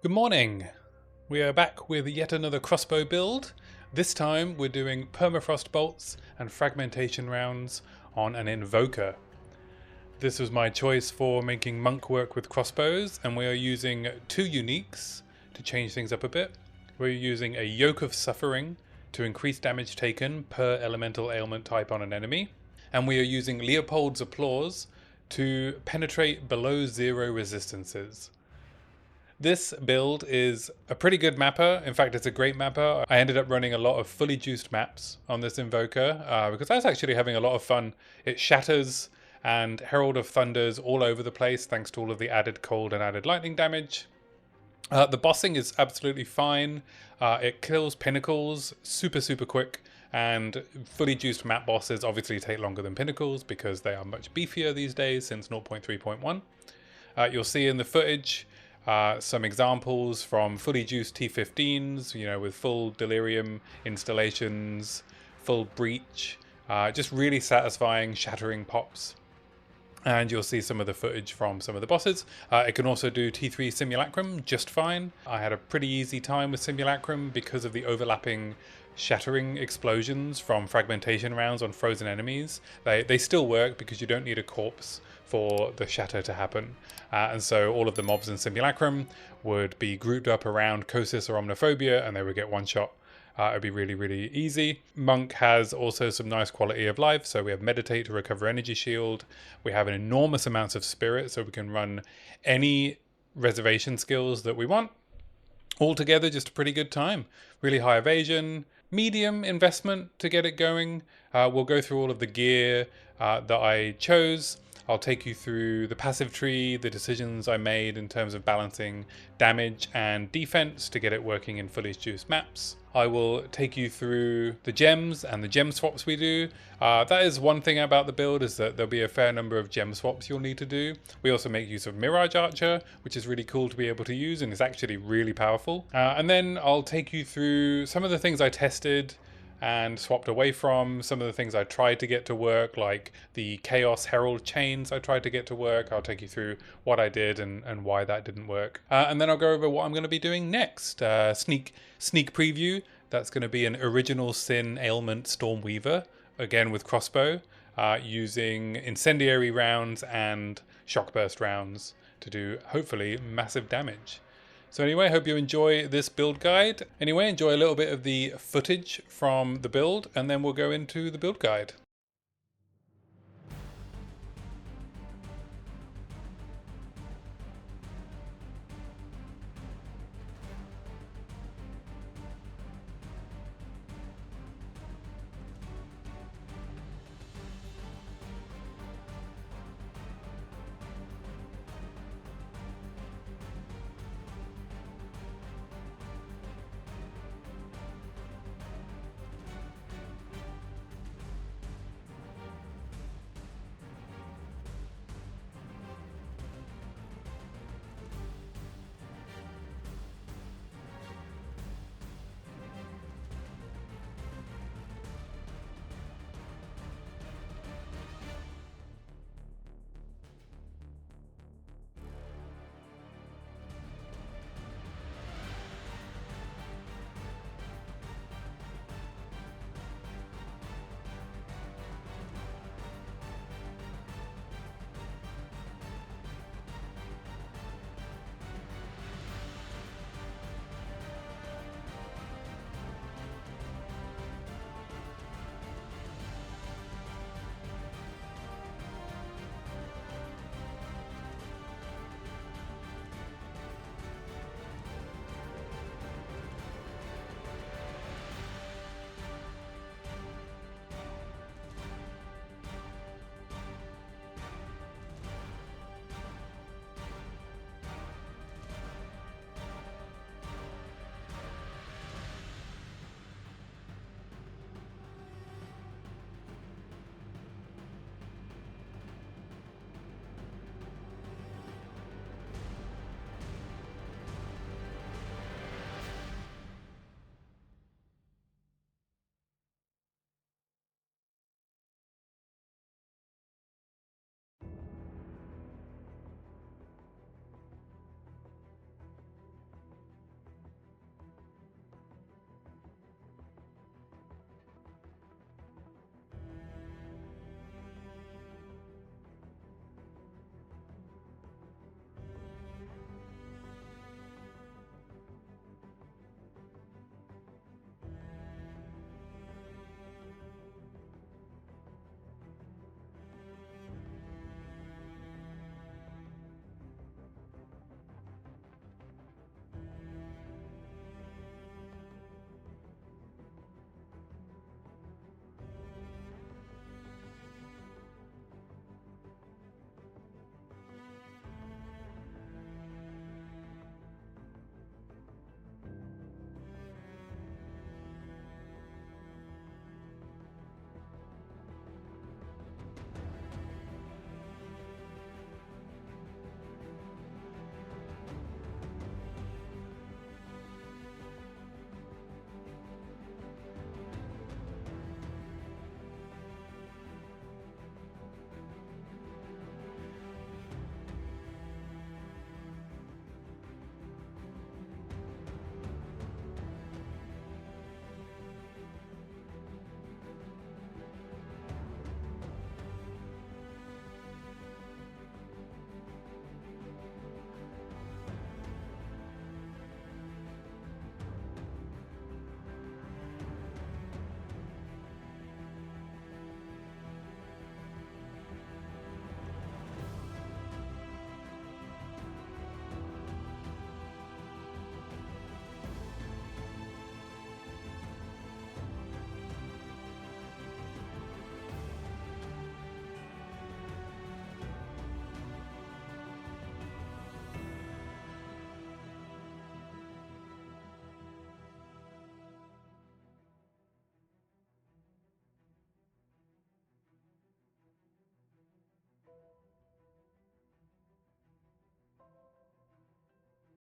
Good morning! We are back with yet another crossbow build. This time we're doing Permafrost bolts and Fragmentation rounds on an Invoker. This was my choice for making monk work with crossbows, and we are using two uniques to change things up a bit. We're using a Yoke of Suffering to increase damage taken per elemental ailment type on an enemy, and we are using Leopolds Applause to penetrate below 0 resistances. This build is a pretty good mapper. In fact, it's a great mapper. I ended up running a lot of fully juiced maps on this Invoker because I was actually having a lot of fun. It shatters and Herald of Thunders all over the place thanks to all of the added cold and added lightning damage. The bossing is absolutely fine. It kills pinnacles super quick, and fully juiced map bosses obviously take longer than pinnacles because they are much beefier these days since 0.3.1. You'll see in the footage some examples from fully juiced T15s, with full delirium installations, full breach, just really satisfying shattering pops. And you'll see some of the footage from some of the bosses. It can also do T3 Simulacrum just fine. I had a pretty easy time with Simulacrum because of the overlapping shattering explosions from Fragmentation rounds on frozen enemies. They still work because you don't need a corpse for the shatter to happen. And so all of the mobs in Simulacrum would be grouped up around Kosis or Omniphobia, and they would get one shot. It'd be really easy. Monk has also some nice quality of life. So we have Meditate to recover energy shield. We have an enormous amount of spirit, so we can run any reservation skills that we want. Altogether, just a pretty good time. Really high evasion, medium investment to get it going. We'll go through all of the gear that I chose. I'll take you through the passive tree, the decisions I made in terms of balancing damage and defense to get it working in fully juiced maps. I will take you through the gems and the gem swaps we do. That is one thing about the build, is that there'll be a fair number of gem swaps you'll need to do. We also make use of Mirage Archer, which is really cool to be able to use and is actually really powerful. And then I'll take you through some of the things I tested and swapped away from, some of the things I tried to get to work, like the Chaos Herald chains I tried to get to work. I'll take you through what I did and why that didn't work. And then I'll go over what I'm going to be doing next. Sneak preview, that's going to be an Original Sin Ailment Stormweaver, again with Crossbow, using Incendiary rounds and Shockburst rounds to do, hopefully, massive damage. So anyway, I hope you enjoy this build guide. Anyway, enjoy a little bit of the footage from the build, and then we'll go into the build guide.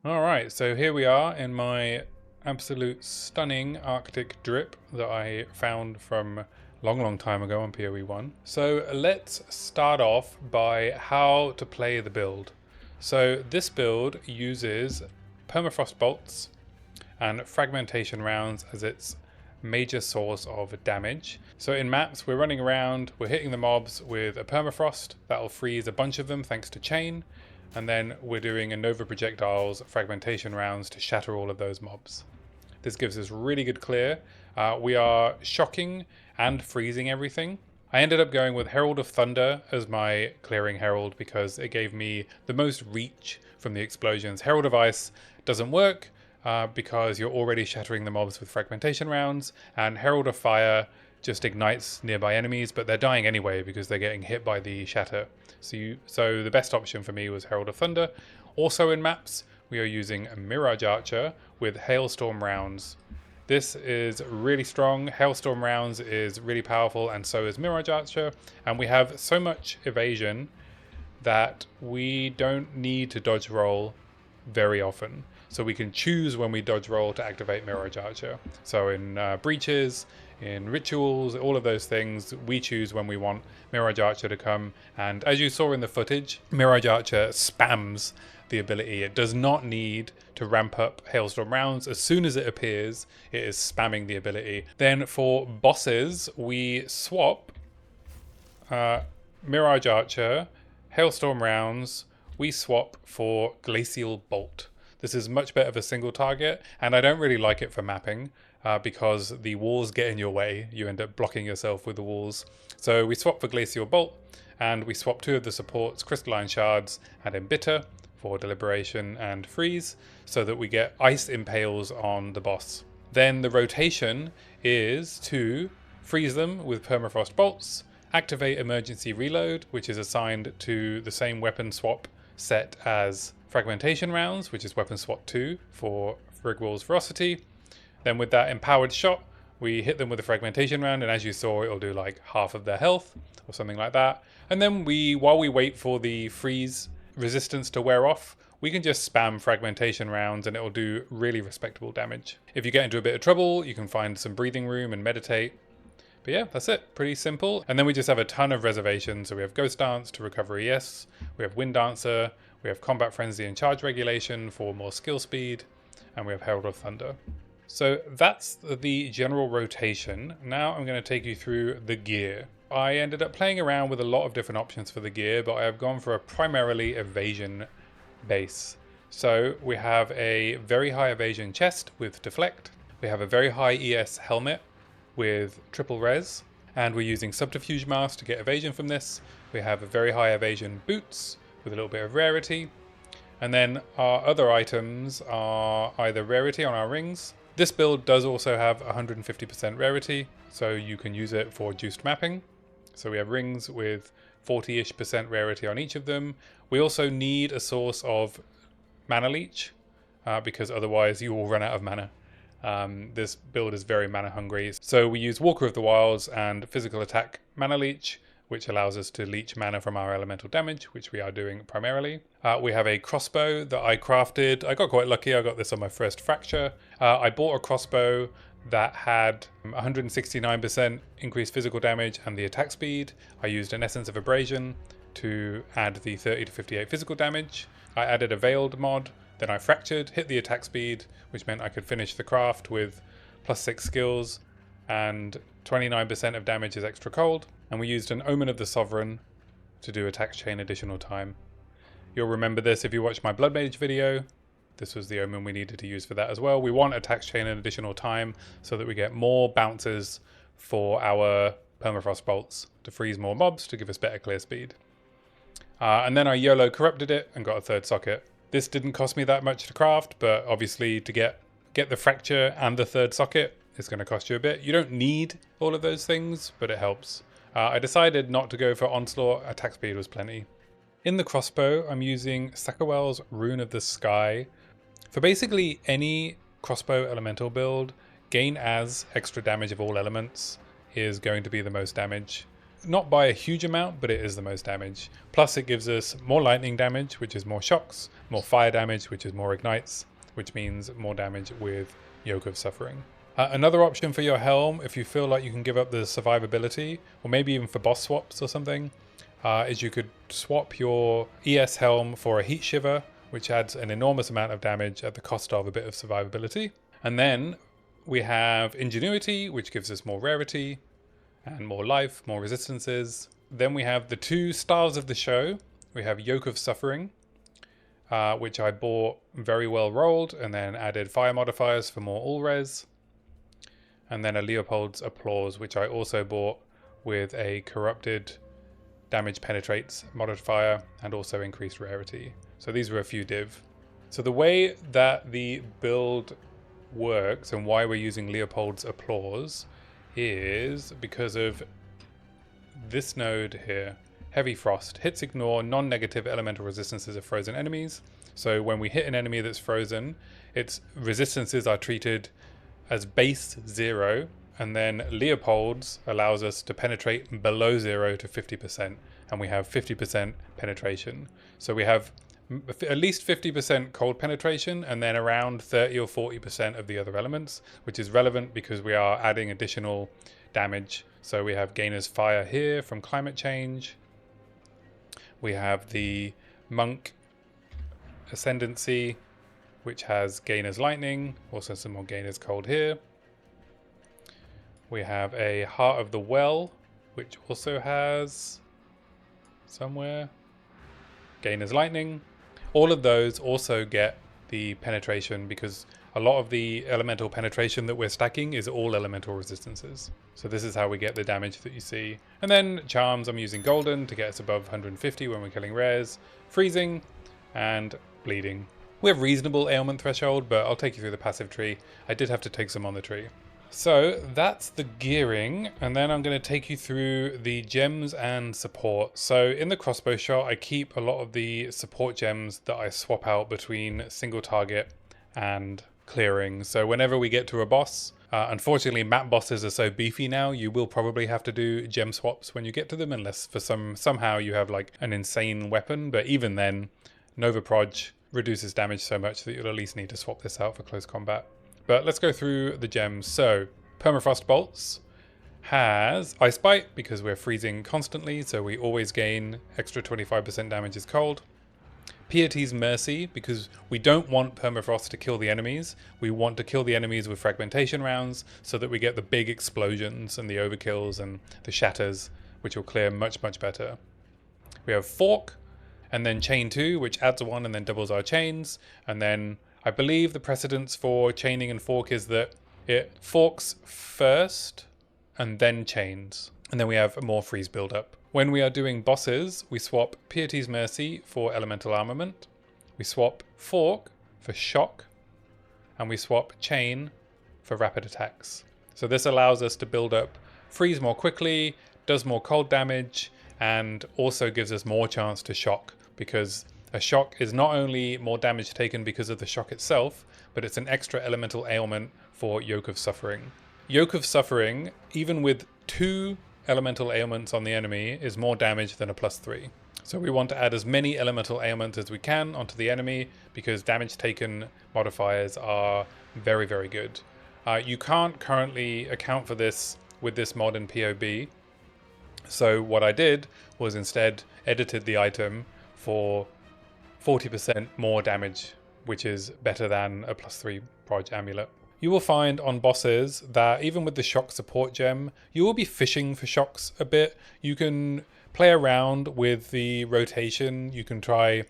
Alright, so here we are in my absolute stunning Arctic drip that I found from a long time ago on PoE 1. So let's start off by how to play the build. So this build uses Permafrost bolts and Fragmentation rounds as its major source of damage. So in maps, we're running around, we're hitting the mobs with a Permafrost. That'll freeze a bunch of them thanks to Chain. And then we're doing a Nova Projectiles Fragmentation rounds to shatter all of those mobs. This gives us really good clear. We are shocking and freezing everything. I ended up going with Herald of Thunder as my clearing herald because it gave me the most reach from the explosions. Herald of Ice doesn't work because you're already shattering the mobs with Fragmentation rounds, and Herald of Fire just ignites nearby enemies, but they're dying anyway because they're getting hit by the shatter. So the best option for me was Herald of Thunder. Also in maps, we are using a Mirage Archer with Hailstorm rounds. This is really strong. Hailstorm rounds is really powerful, and so is Mirage Archer. And we have so much evasion that we don't need to dodge roll very often. So we can choose when we dodge roll to activate Mirage Archer. So in breaches, in rituals, all of those things, we choose when we want Mirage Archer to come. And as you saw in the footage, Mirage Archer spams the ability. It does not need to ramp up Hailstorm rounds. As soon as it appears, it is spamming the ability. Then for bosses, we swap Mirage Archer, Hailstorm rounds, we swap for Glacial Bolt. This is much better for single target, and I don't really like it for mapping because the walls get in your way. You end up blocking yourself with the walls. So we swap for Glacial Bolt, and we swap 2 of the supports, Crystalline Shards and Embitter, for Deliberation and Freeze, so that we get Ice Impales on the boss. Then the rotation is to freeze them with Permafrost Bolts, activate Emergency Reload, which is assigned to the same weapon swap set as Fragmentation rounds, which is weapon swap 2 for Frigwall's Ferocity. Then with that empowered shot, we hit them with a Fragmentation round, and as you saw, it'll do like half of their health or something like that. And then while we wait for the freeze resistance to wear off, we can just spam Fragmentation rounds and it'll do really respectable damage. If you get into a bit of trouble, you can find some breathing room and meditate. But yeah, that's it. Pretty simple. And then we just have a ton of reservations. So we have Ghost Dance to recover ES, we have Wind Dancer, we have Combat Frenzy and Charge Regulation for more skill speed, and we have Herald of Thunder. So that's the general rotation. Now I'm going to take you through the gear. I ended up playing around with a lot of different options for the gear, but I have gone for a primarily evasion base. So we have a very high evasion chest with Deflect. We have a very high ES helmet with triple res, and we're using Subterfuge Mask to get evasion from this. We have a very high evasion boots with a little bit of rarity. And then our other items are either rarity on our rings. This build does also have 150% rarity, so you can use it for juiced mapping. So we have rings with 40-ish% rarity on each of them. We also need a source of mana leech, because otherwise you will run out of mana. This build is very mana hungry. So we use Walker of the Wilds and physical attack mana leech, which allows us to leech mana from our elemental damage, which we are doing primarily. We have a crossbow that I crafted. I got quite lucky. I got this on my first fracture. I bought a crossbow that had 169% increased physical damage and the attack speed. I used an Essence of Abrasion to add the 30 to 58 physical damage. I added a Veiled mod, then I fractured, hit the attack speed, which meant I could finish the craft with +6 skills, and 29% of damage is extra cold. And we used an Omen of the Sovereign to do attack chain additional time. You'll remember this if you watched my Blood Mage video. This was the Omen we needed to use for that as well. We want attack chain and additional time so that we get more bounces for our Permafrost bolts to freeze more mobs to give us better clear speed. And then I YOLO corrupted it and got a 3rd socket. This didn't cost me that much to craft, but obviously to get the fracture and the 3rd socket, it's going to cost you a bit. You don't need all of those things, but it helps. I decided not to go for Onslaught. Attack speed was plenty. In the crossbow, I'm using Sakawell's Rune of the Sky. For basically any crossbow elemental build, gain as extra damage of all elements is going to be the most damage. not by a huge amount, but it is the most damage. Plus it gives us more lightning damage, which is more shocks, more fire damage, which is more ignites, which means more damage with Yoke of Suffering. Another option for your helm, if you feel like you can give up the survivability, or maybe even for boss swaps or something, is you could swap your ES helm for a Heat Shiver, which adds an enormous amount of damage at the cost of a bit of survivability. And then we have Ingenuity, which gives us more rarity and more life, more resistances. Then we have the two stars of the show. We have Yoke of Suffering, which I bought very well rolled and then added fire modifiers for more all res. And then a Leopold's Applause, which I also bought with a corrupted damage penetrates modifier and also increased rarity. So these were a few div. So the way that the build works and why we're using Leopold's Applause is because of this node here. Heavy Frost. Hits ignore non-negative elemental resistances of frozen enemies. So when we hit an enemy that's frozen, its resistances are treated as base 0, and then Leopold's allows us to penetrate below 0 to 50%, and we have 50% penetration. So we have at least 50% cold penetration, and then around 30 or 40% of the other elements, which is relevant because we are adding additional damage. So we have Gainer's Fire here from climate change. We have the Monk Ascendancy, which has Gainer's Lightning, also some more Gainer's Cold here. We have a Heart of the Well, which also has somewhere Gainer's Lightning. All of those also get the penetration because a lot of the elemental penetration that we're stacking is all elemental resistances. So this is how we get the damage that you see. And then Charms, I'm using Golden to get us above 150 when we're killing rares, Freezing, and Bleeding. We have reasonable ailment threshold, but I'll take you through the passive tree. I did have to take some on the tree. So that's the gearing, and then I'm going to take you through the gems and support. So in the crossbow shot, I keep a lot of the support gems that I swap out between single target and clearing. So whenever we get to a boss, unfortunately map bosses are so beefy now, you will probably have to do gem swaps when you get to them, unless for somehow you have like an insane weapon. But even then, Nova Proj reduces damage so much that you'll at least need to swap this out for close combat. But let's go through the gems. So Permafrost Bolts has Ice Bite because we're freezing constantly, so we always gain extra 25% damage is cold. Piety's Mercy because we don't want Permafrost to kill the enemies. We want to kill the enemies with fragmentation rounds so that we get the big explosions and the overkills and the shatters, which will clear much, much better. We have Fork, and then Chain 2, which adds 1 and then doubles our chains. And then I believe the precedence for chaining and fork is that it forks first and then chains. And then we have more freeze build-up. When we are doing bosses, we swap Piety's Mercy for elemental armament. We swap Fork for shock. And we swap Chain for rapid attacks. So this allows us to build up freeze more quickly, does more cold damage, and also gives us more chance to shock, because a shock is not only more damage taken because of the shock itself, but it's an extra elemental ailment for Yoke of Suffering. Yoke of Suffering, even with 2 elemental ailments on the enemy, is more damage than a +3. So we want to add as many elemental ailments as we can onto the enemy, because damage taken modifiers are very, very good. You can't currently account for this with this mod in POB. So what I did was instead edited the item for 40% more damage, which is better than a +3 Proj amulet. You will find on bosses that even with the shock support gem, you will be fishing for shocks a bit. You can play around with the rotation. You can try,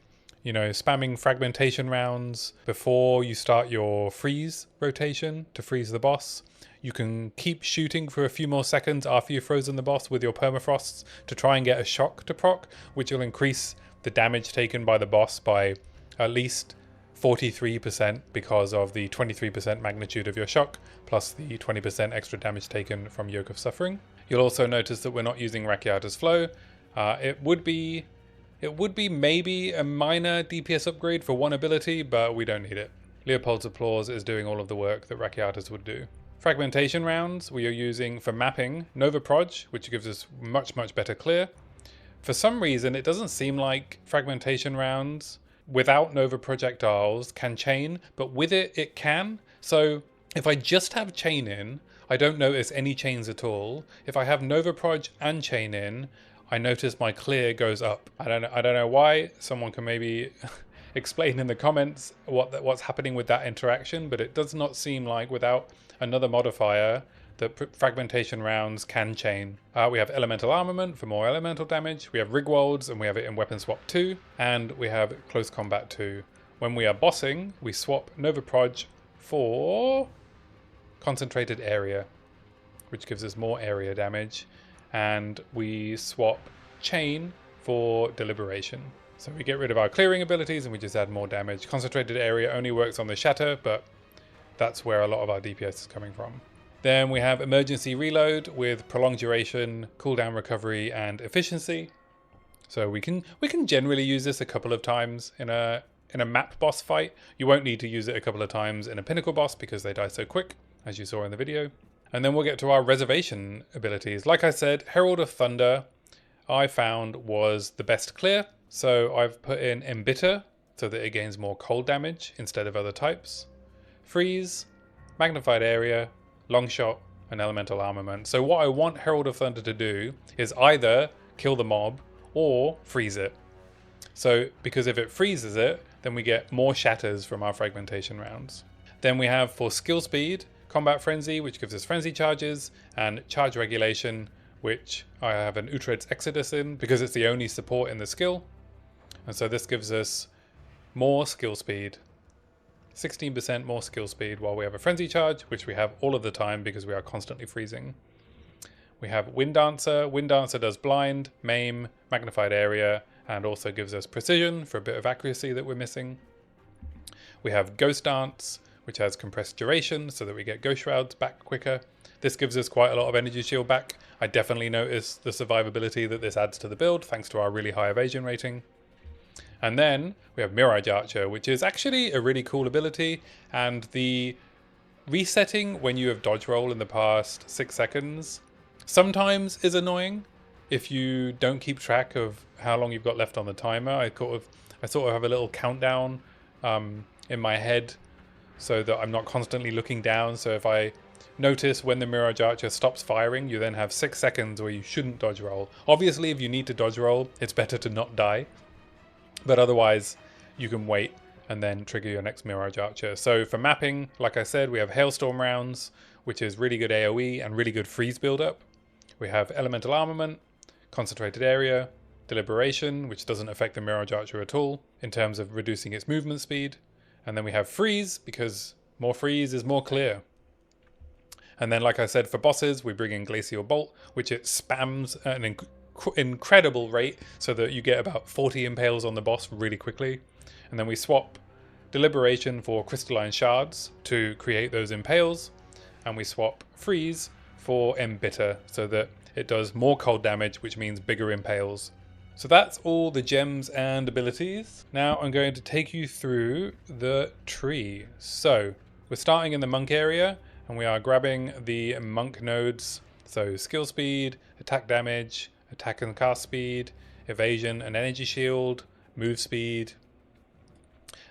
spamming fragmentation rounds before you start your freeze rotation to freeze the boss. You can keep shooting for a few more seconds after you've frozen the boss with your permafrosts to try and get a shock to proc, which will increase the damage taken by the boss by at least 43% because of the 23% magnitude of your shock plus the 20% extra damage taken from Yoke of Suffering. You'll also notice that we're not using Rakiata's Flow. It would be maybe a minor DPS upgrade for one ability, but we don't need it. Leopold's Applause is doing all of the work that Rakiata's would do. Fragmentation rounds we are using for mapping Nova Proj, which gives us much better clear. For some reason, it doesn't seem like fragmentation rounds without Nova projectiles can chain, but with it, it can. So if I just have chain in, I don't notice any chains at all. If I have Nova Proj and chain in, I notice my clear goes up. I don't know why. Someone can maybe explain in the comments what's happening with that interaction, but it does not seem like without another modifier that fragmentation rounds can chain. We have elemental armament for more elemental damage. We have Rigwolds, and we have it in weapon swap 2, and we have close combat 2. When we are bossing, we swap Nova Proj for concentrated area, which gives us more area damage, and we swap chain for deliberation. So we get rid of our clearing abilities and we just add more damage. Concentrated area only works on the shatter, but that's where a lot of our DPS is coming from. Then we have emergency reload with prolonged duration, cooldown recovery, and efficiency. So we can generally use this a couple of times in a map boss fight. You won't need to use it a couple of times in a pinnacle boss because they die so quick, as you saw in the video. And then we'll get to our reservation abilities. Like I said, Herald of Thunder I found was the best clear. So I've put in Embitter so that it gains more cold damage instead of other types. Freeze, magnified area, long shot, and elemental armament. So what I want Herald of Thunder to do is either kill the mob or freeze it. So because if it freezes it, then we get more shatters from our fragmentation rounds. Then we have for skill speed, Combat Frenzy, which gives us frenzy charges, and charge regulation, which I have an Uhtred's Exodus in because it's the only support in the skill. And so this gives us more skill speed. 16% more skill speed while we have a frenzy charge, which we have all of the time because we are constantly freezing. We have Wind Dancer. Wind Dancer does blind, maim, magnified area, and also gives us precision for a bit of accuracy that we're missing. We have Ghost Dance, which has compressed duration so that we get Ghost Shrouds back quicker. This gives us quite a lot of energy shield back. I definitely notice the survivability that this adds to the build thanks to our really high evasion rating. And then we have Mirage Archer, which is actually a really cool ability, and the resetting when you have dodge roll in the past 6 seconds sometimes is annoying if you don't keep track of how long you've got left on the timer. I sort of have a little countdown in my head so that I'm not constantly looking down. So if I notice when the Mirage Archer stops firing, you then have 6 seconds where you shouldn't dodge roll. Obviously, if you need to dodge roll, it's better to not die. But otherwise, you can wait and then trigger your next Mirage Archer. So for mapping, like I said, we have Hailstorm rounds, which is really good AoE and really good freeze build-up. We have Elemental Armament, Concentrated Area, Deliberation, which doesn't affect the Mirage Archer at all in terms of reducing its movement speed. And then we have Freeze, because more freeze is more clear. And then, like I said, for bosses, we bring in Glacial Bolt, which it spams at an incredible rate so that you get about 40 impales on the boss really quickly. And then we swap Deliberation for Crystalline Shards to create those impales. And we swap Freeze for Embitter so that it does more cold damage, which means bigger impales. So that's all the gems and abilities. Now I'm going to take you through the tree. So we're starting in the monk area and we are grabbing the monk nodes. So skill speed, attack damage, attack and cast speed, evasion and energy shield, move speed.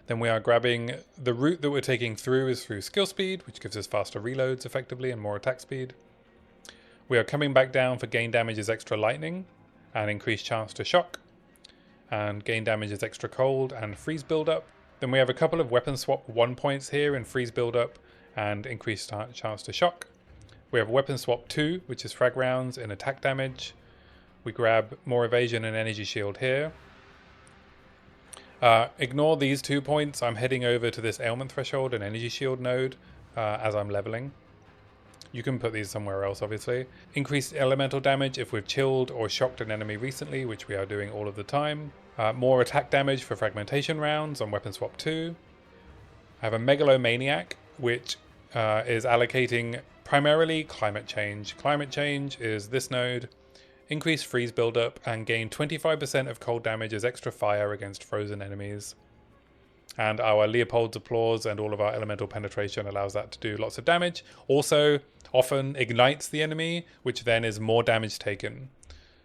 Then we are grabbing the route that we're taking through is through skill speed, which gives us faster reloads effectively and more attack speed. We are coming back down for gain damage as extra lightning and increased chance to shock, and gain damage as extra cold and freeze build-up. Then we have a couple of weapon swap 1 points here in freeze build-up and increased chance to shock. We have weapon swap 2, which is frag rounds in attack damage. We grab more evasion and energy shield here. Ignore these 2 points. I'm heading over to this ailment threshold and energy shield node as I'm leveling. You can put these somewhere else, obviously. Increased elemental damage if we've chilled or shocked an enemy recently, which we are doing all of the time. More attack damage for fragmentation rounds on weapon swap 2. I have a Megalomaniac, which is allocating primarily climate change. Climate change is this node. Increase freeze buildup and gain 25% of cold damage as extra fire against frozen enemies. And our Leopolds applause and all of our elemental penetration allows that to do lots of damage. Also, often ignites the enemy, which then is more damage taken.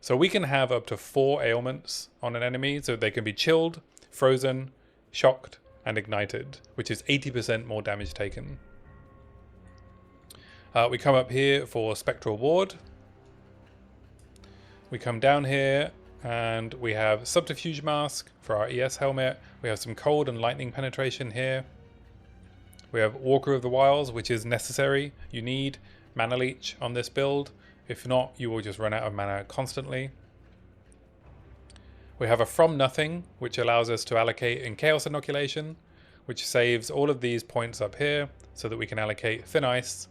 So we can have up to 4 ailments on an enemy, so they can be chilled, frozen, shocked, and ignited, which is 80% more damage taken. We come up here for Spectral Ward. We come down here and we have Subterfuge Mask for our ES helmet. We have some cold and lightning penetration here. We have Walker of the Wilds, which is necessary. You need Mana Leech on this build. If not, you will just run out of mana constantly. We have a From Nothing, which allows us to allocate in Chaos Inoculation, which saves all of these points up here so that we can allocate Thin Ice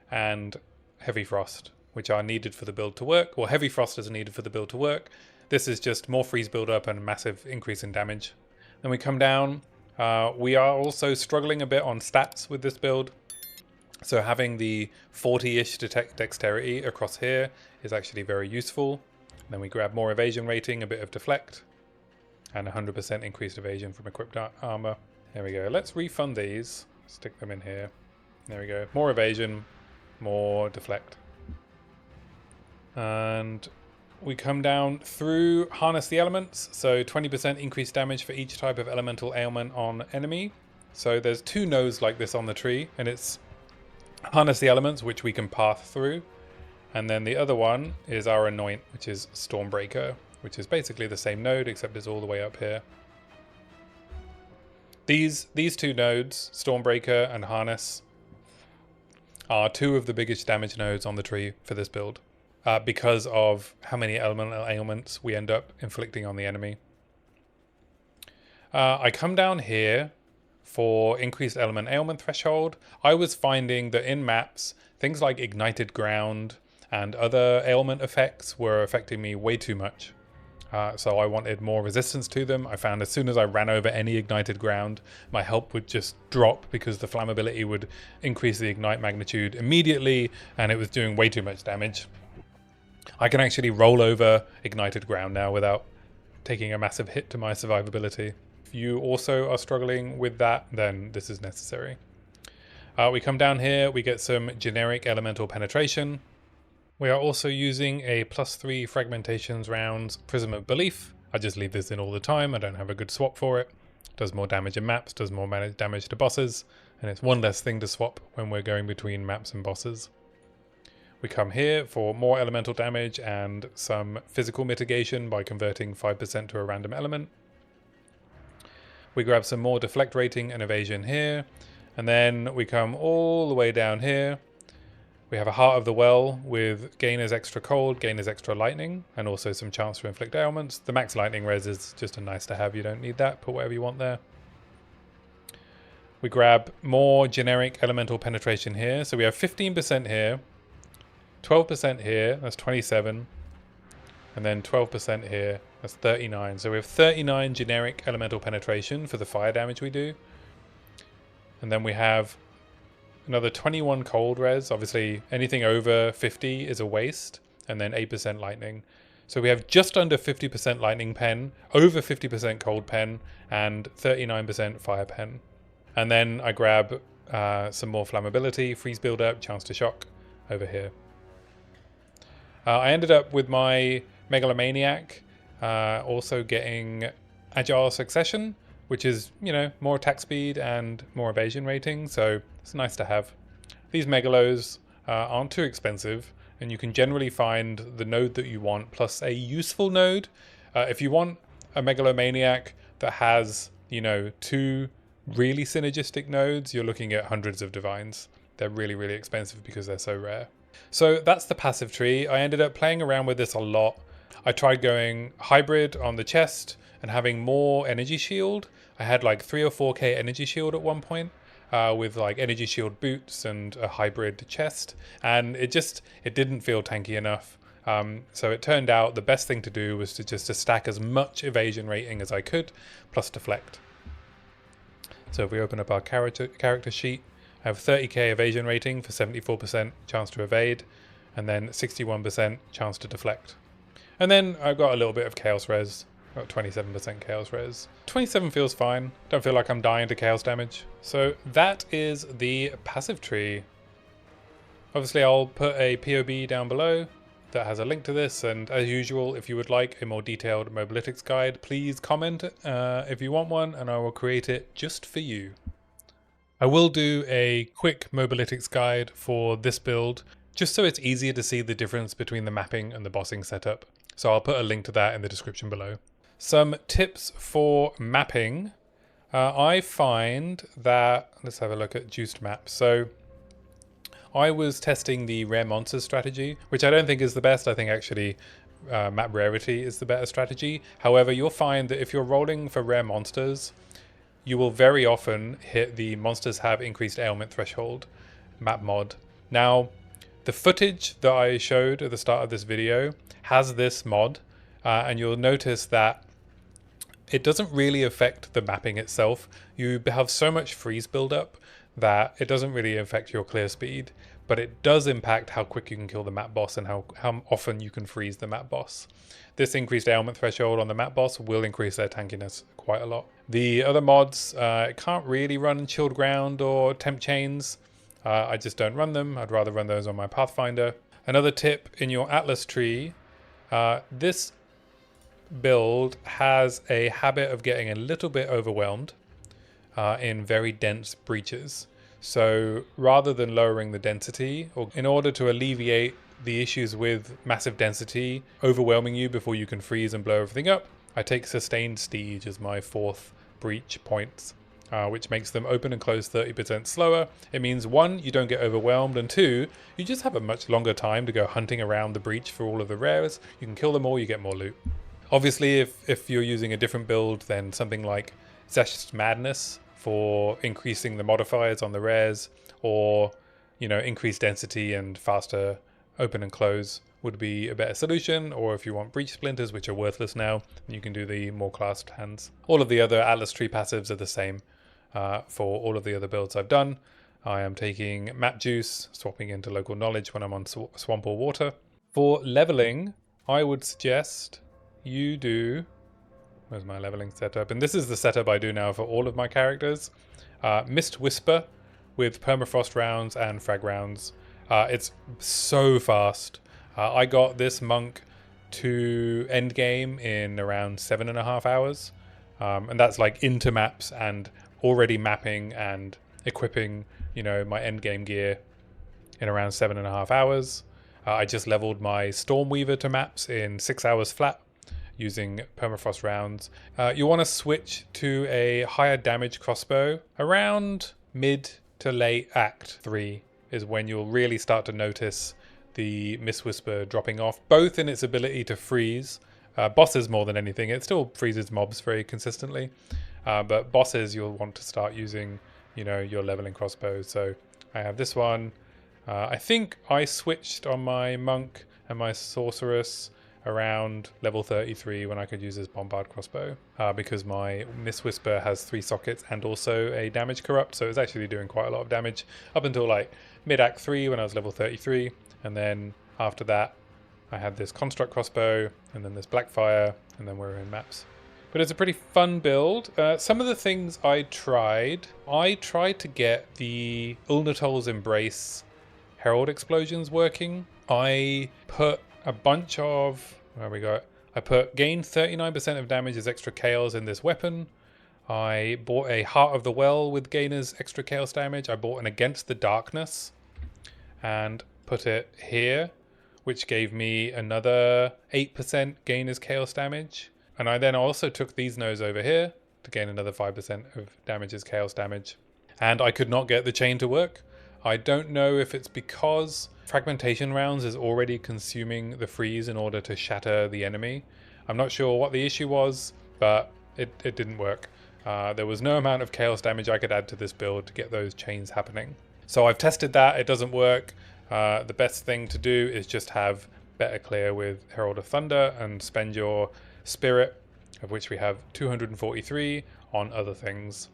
and Heavy Frost, which are needed for the build to work, or Heavy Frost is needed for the build to work. This is just more freeze build up and a massive increase in damage. Then we come down. We are also struggling a bit on stats with this build. So having the 40-ish dexterity across here is actually very useful. Then we grab more evasion rating, a bit of deflect, and 100% increased evasion from equipped armor. There we go. Let's refund these. Stick them in here. There we go. More evasion, more deflect. And we come down through Harness the Elements. So 20% increased damage for each type of elemental ailment on enemy. So there's 2 nodes like this on the tree, and it's Harness the Elements, which we can path through. And then the other one is our Anoint, which is Stormbreaker, which is basically the same node, except it's all the way up here. These 2 nodes, Stormbreaker and Harness, are 2 of the biggest damage nodes on the tree for this build, because of how many elemental ailments we end up inflicting on the enemy. I come down here for increased element ailment threshold. I was finding that in maps, things like Ignited Ground and other ailment effects were affecting me way too much. So I wanted more resistance to them. I found as soon as I ran over any ignited ground, my health would just drop because the flammability would increase the ignite magnitude immediately, and it was doing way too much damage. I can actually roll over ignited ground now without taking a massive hit to my survivability. If you also are struggling with that, then this is necessary. We come down here, we get some generic elemental penetration. We are also using a +3 Fragmentations rounds Prism of Belief. I just leave this in all the time. I don't have a good swap for it. Does more damage in maps, does more damage to bosses, and it's one less thing to swap when we're going between maps and bosses. We come here for more elemental damage and some physical mitigation by converting 5% to a random element. We grab some more deflect rating and evasion here, and then we come all the way down here. We have a Heart of the Well with Gainer's Extra Cold, Gainer's Extra Lightning, and also some chance to inflict ailments. The max lightning res is just a nice to have, you don't need that, put whatever you want there. We grab more generic elemental penetration here, so we have 15% here, 12% here, that's 27, and then 12% here, that's 39. So we have 39 generic elemental penetration for the fire damage we do. And then we have another 21 cold res. Obviously anything over 50 is a waste, and then 8% lightning. So we have just under 50% lightning pen, over 50% cold pen, and 39% fire pen. And then I grab some more flammability, freeze build up, chance to shock over here. I ended up with my Megalomaniac also getting Agile Succession, which is, you know, more attack speed and more evasion rating, so it's nice to have. These Megalos aren't too expensive, and you can generally find the node that you want, plus a useful node. If you want a Megalomaniac that has, you know, 2 really synergistic nodes, you're looking at hundreds of divines. They're really, really expensive because they're so rare. So that's the passive tree. I ended up playing around with this a lot. I tried going hybrid on the chest and having more energy shield. I had like 3 or 4k energy shield at one point with like energy shield boots and a hybrid chest, and it didn't feel tanky enough. So it turned out the best thing to do was to stack as much evasion rating as I could, plus deflect. So if we open up our character sheet, I have 30k evasion rating for 74% chance to evade, and then 61% chance to deflect. And then I've got a little bit of chaos res Got 27% chaos res. 27 feels fine. Don't feel like I'm dying to chaos damage. So that is the passive tree. Obviously I'll put a POB down below that has a link to this, and as usual, if you would like a more detailed mobalytics guide, please comment if you want one, and I will create it just for you. I will do a quick mobalytics guide for this build, just so it's easier to see the difference between the mapping and the bossing setup. So I'll put a link to that in the description below. Some tips for mapping. I find that, let's have a look at juiced maps. So I was testing the rare monsters strategy, which I don't think is the best. I think actually map rarity is the better strategy. However, you'll find that if you're rolling for rare monsters, you will very often hit the monsters have increased ailment threshold map mod. Now, the footage that I showed at the start of this video has this mod, and you'll notice that it doesn't really affect the mapping itself. You have so much freeze buildup that it doesn't really affect your clear speed, but it does impact how quick you can kill the map boss and how often you can freeze the map boss. This increased ailment threshold on the map boss will increase their tankiness quite a lot. The other mods, it can't really run chilled ground or temp chains. I just don't run them. I'd rather run those on my Pathfinder. Another tip in your Atlas tree, this build has a habit of getting a little bit overwhelmed in very dense breaches. So rather than lowering the density, or in order to alleviate the issues with massive density overwhelming you before you can freeze and blow everything up, I take Sustained Siege as my 4th breach points, which makes them open and close 30% slower. It means 1, you don't get overwhelmed, and 2, you just have a much longer time to go hunting around the breach for all of the rares. You can kill them all, you get more loot. Obviously, if you're using a different build, then something like Zesh's Madness for increasing the modifiers on the rares, or increased density and faster open and close would be a better solution. Or if you want breach splinters, which are worthless now, you can do the more clasped hands. All of the other Atlas tree passives are the same for all of the other builds I've done. I am taking map juice, swapping into local knowledge when I'm on swamp or water. For leveling, I would suggest you do, where's my leveling setup? And this is the setup I do now for all of my characters. Mist Whisper with Permafrost rounds and frag rounds. It's so fast. I got this monk to Endgame in around 7.5 hours. And that's like into maps and already mapping and equipping, my Endgame gear in around 7.5 hours. I just leveled my Stormweaver to maps in 6 hours flat using Permafrost rounds. You want to switch to a higher damage crossbow around mid to late Act 3 is when you'll really start to notice the Mist Whisper dropping off, both in its ability to freeze bosses more than anything. It still freezes mobs very consistently, but bosses you'll want to start using, your leveling crossbows. So I have this one. I think I switched on my monk and my sorceress around level 33 when I could use this bombard crossbow, because my Mist Whisper has 3 sockets and also a damage corrupt, so it's actually doing quite a lot of damage up until like mid Act 3 when I was level 33, and then after that I had this construct crossbow and then this Blackfire, and then we're in maps. But it's a pretty fun build. Some of the things I tried to get the Ulnatol's Embrace Herald explosions working. I put a bunch of, I put gain 39% of damage as extra chaos in this weapon. I bought a Heart of the Well with gainers extra chaos damage. I bought an Against the Darkness and put it here, which gave me another 8% gainers chaos damage. And I then also took these nodes over here to gain another 5% of damage as chaos damage. And I could not get the chain to work. I don't know if it's because Fragmentation rounds is already consuming the freeze in order to shatter the enemy. I'm not sure what the issue was, but it didn't work. There was no amount of chaos damage I could add to this build to get those chains happening. So I've tested that, it doesn't work. The best thing to do is just have better clear with Herald of Thunder and spend your spirit, of which we have 243, on other things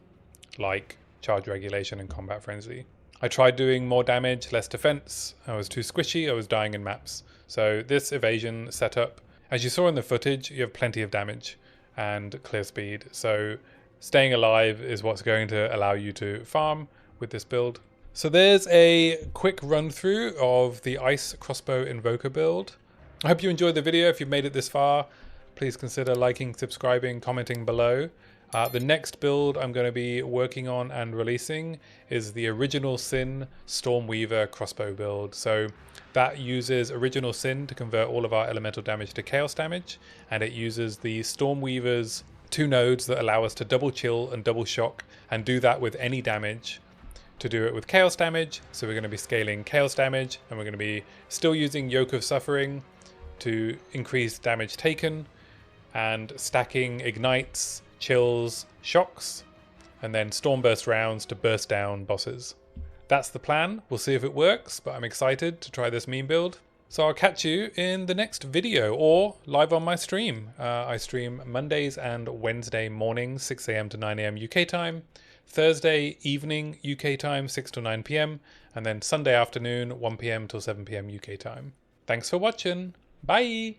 like charge regulation and combat frenzy. I tried doing more damage, less defense. I was too squishy, I was dying in maps. So this evasion setup, as you saw in the footage, you have plenty of damage. and clear speed. So staying alive is what's going to allow you to farm with this build. So there's a quick run through of the Ice Crossbow Invoker build. I hope you enjoyed the video. If you've made it this far, please consider liking, subscribing, commenting below. The next build I'm going to be working on and releasing is the Original Sin Stormweaver crossbow build. So that uses Original Sin to convert all of our elemental damage to chaos damage, and it uses the Stormweaver's 2 nodes that allow us to double chill and double shock and do that with any damage to do it with chaos damage. So we're going to be scaling chaos damage, and we're going to be still using Yoke of Suffering to increase damage taken, and stacking ignites, chills, shocks, and then Stormburst rounds to burst down bosses. That's the plan. We'll see if it works, but I'm excited to try this meme build. So I'll catch you in the next video or live on my stream. I stream Mondays and Wednesday mornings, 6 AM to 9 AM UK time, Thursday evening UK time, 6 to 9 PM, and then Sunday afternoon, 1 PM till 7 PM UK time. Thanks for watching. Bye!